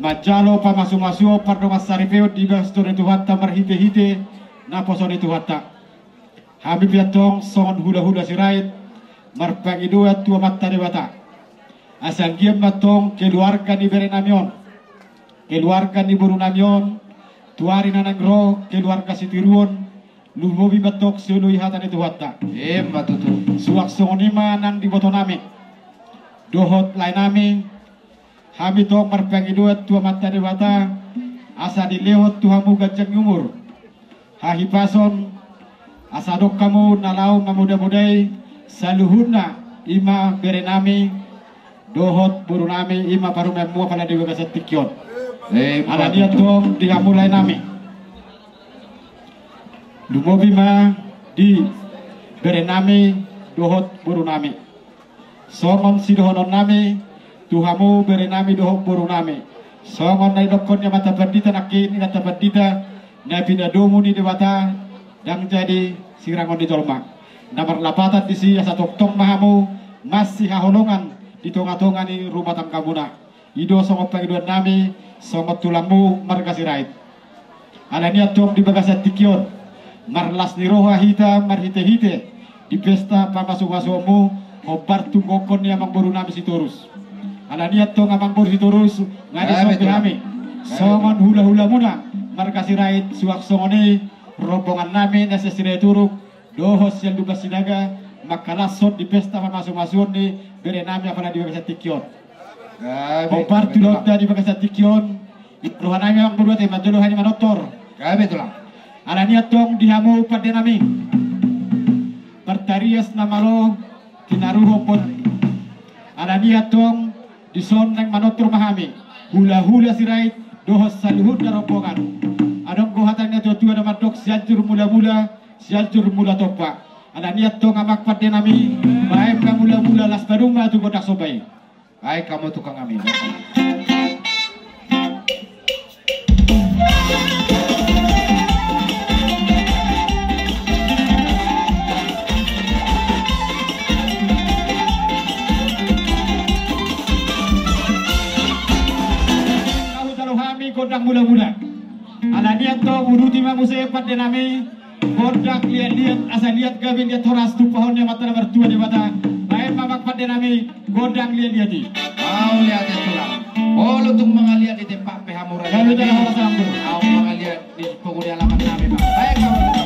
Majalo pamasu-masu pardonga saripeo diga stone tuhatta marhite-hite na posone tuhatta. Habib yatong songon hula-hula sirait marpagi dua tua mata dewata. Asal giam matong keluarga ni Berenamion, keluarga ni Burunamion, tuari nanagro keluarga Sitiruon, lumobi batok sului hatan itu hatta. Matutu. Suak songonima nang di botoname, dohot lainame. Hami tong marpangi dua tua mata dewata asa dilewat tuhamu gajang umur hahi pason asa dok kamu nalau mamuda-mudai saluhuna ima Berenami dohot burunami ima parumemu pada dewa kasatikion ala dia tong dihamulai nami lumobi ma di Berenami dohot burunami somon sidohonon nami Tuhamu Berenami dohok burunami. Songon na idokon niya mata bandita nakin ni mata bandita na pinadomo ni dewata dang jadi sirangon di tolma. Namar lapatan di siya sa toktong mahamu masih haholongan di tonga-tonga ni rumah tangkamuna. Ido songot pangiduan nami songot tulangmu marga sirait. Ala niya tong di bagasat tikyon marlas ni roha hita marhite-hite di pesta pamasuk-masukmu obar tunggokon niya mang burunami si turus. Ala niat tong amang porsi turus ngadi sopi kami songon hula-hula muna markasi rait suak songone rombongan nami nasa sirai turuk dohos yang duga sinaga makalasot di pesta masuk-masuk ni Berenami apalagi di bagasa tikion obar tulota di bagasa tikion rohan nami amang berdua teman jolo hanya manotor Tulang. ala niat tong dihamu pada nami pertarias namalo tinaruho pon ala niat tong di son nang manotor mahami hula-hula sirait dohos saluhut na rombongan adong gohatan nga tuwa na madok sialjur mula-mula sialjur mula topa ada niat to ngamak pada nami baik ka mula-mula las barunga tu kodak sobay Ay kamu tukang amin. Kodak mula-mula ala niat to uruti ma musai pada nami kodak lihat-lihat asal lihat gabin dia toras tu pohonnya mata bertua di mata baik mamak pada nami kodak lihat-lihat di Mau lihat ya tulang. Oh lu tung mengaliat di tempat pehamura. kami dalam orang sambur Mau mengaliat di penghuni alamat nami bang. Baik kamu.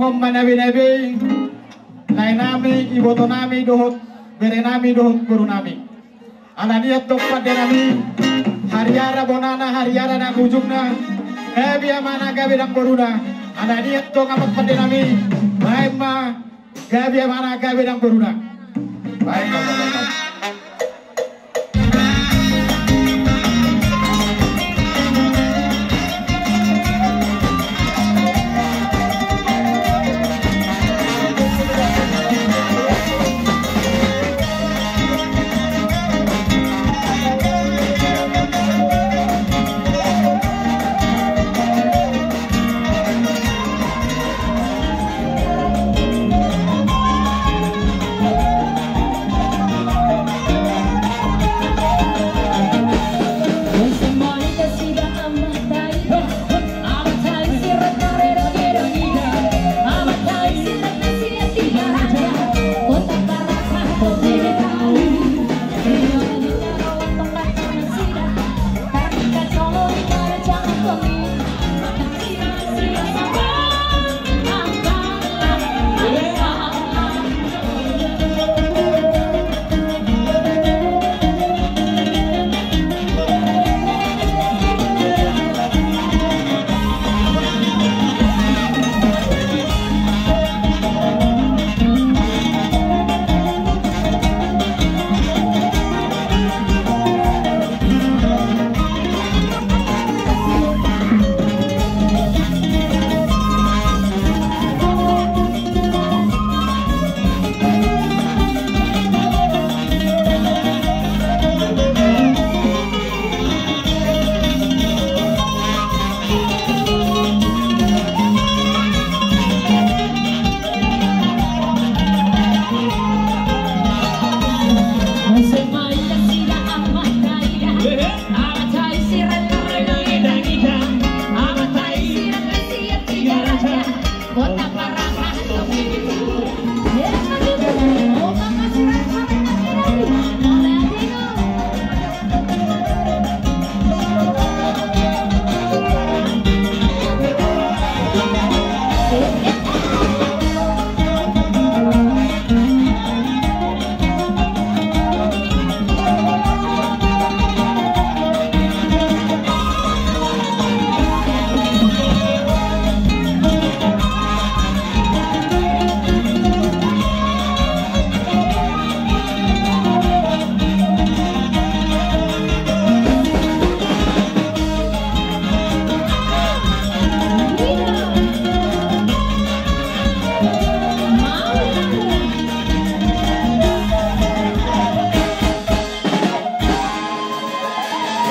Songom manabi-nabi lainami ibotonami dohot berenami dohot burunami. Alaniat topat denami hariara bonana hariara na ujungna gabi amana gabi dang buruna. Alaniat to kamat padenami baik ma gabi amana gabi dang buruna. Baik baik.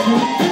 Thank you.